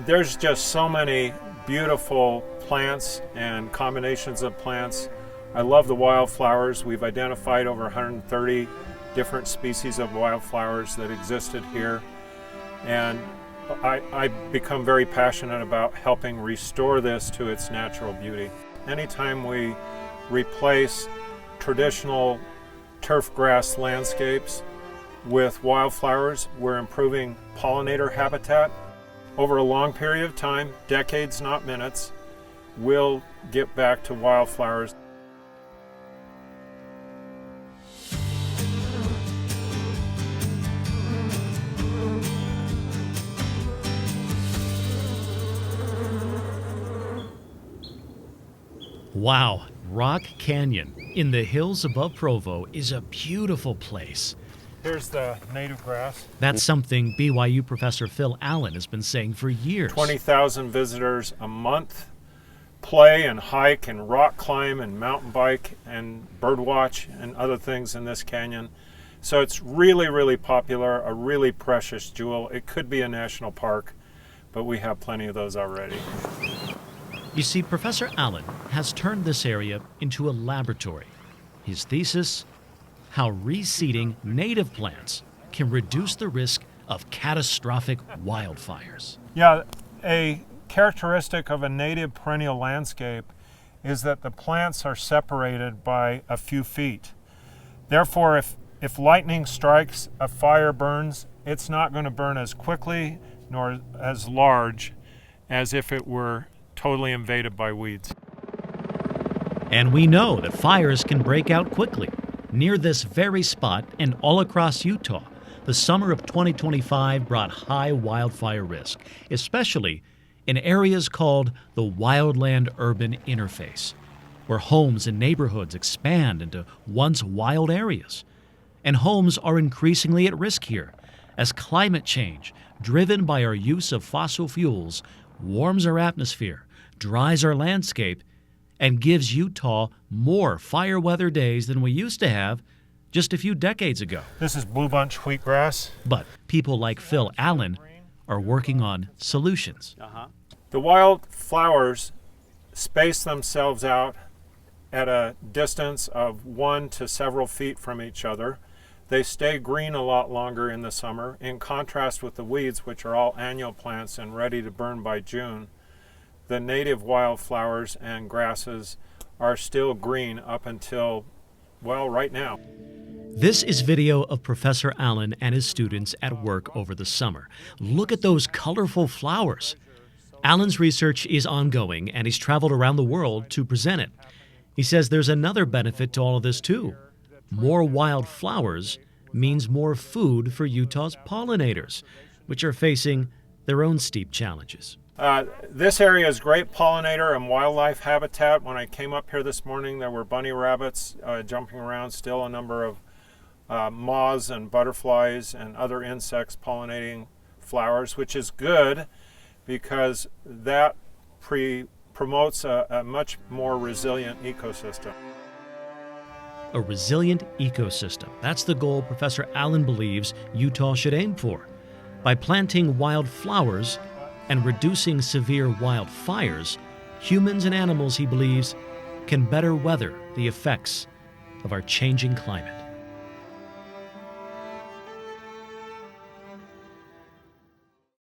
there's just so many beautiful plants and combinations of plants. I love the wildflowers. We've identified over 130 different species of wildflowers that existed here. And I become very passionate about helping restore this to its natural beauty. Anytime we replace traditional turf grass landscapes with wildflowers, we're improving pollinator habitat. Over a long period of time, decades, not minutes, we'll get back to wildflowers. Wow, Rock Canyon in the hills above Provo is a beautiful place. Here's the native grass. That's something BYU professor Phil Allen has been saying for years. 20,000 visitors a month play and hike and rock climb and mountain bike and bird watch and other things in this canyon. So it's really, really popular, a really precious jewel. It could be a national park, but we have plenty of those already. You see, Professor Allen has turned this area into a laboratory. His thesis: how reseeding native plants can reduce the risk of catastrophic wildfires. Yeah, a characteristic of a native perennial landscape is that the plants are separated by a few feet. Therefore, if lightning strikes, a fire burns, it's not going to burn as quickly nor as large as if it were totally invaded by weeds. And we know that fires can break out quickly. Near this very spot and all across Utah, the summer of 2025 brought high wildfire risk, especially in areas called the wildland-urban interface, where homes and neighborhoods expand into once wild areas. And homes are increasingly at risk here, as climate change, driven by our use of fossil fuels, warms our atmosphere, dries our landscape, and gives Utah more fire weather days than we used to have just a few decades ago. This is blue bunch wheatgrass. But people like Phil Allen are working on solutions. The wildflowers space themselves out at a distance of 1 to several feet from each other. They stay green a lot longer in the summer, in contrast with the weeds, which are all annual plants and ready to burn by June. The native wildflowers and grasses are still green up until, well, right now. This is video of Professor Allen and his students at work over the summer. Look at those colorful flowers. Allen's research is ongoing, and he's traveled around the world to present it. He says there's another benefit to all of this, too. More wildflowers means more food for Utah's pollinators, which are facing their own steep challenges. This area is great pollinator and wildlife habitat. When I came up here this morning, there were bunny rabbits jumping around, still a number of moths and butterflies and other insects pollinating flowers, which is good because that promotes a much more resilient ecosystem. A resilient ecosystem. That's the goal Professor Allen believes Utah should aim for. By planting wildflowers and reducing severe wildfires, humans and animals, he believes, can better weather the effects of our changing climate.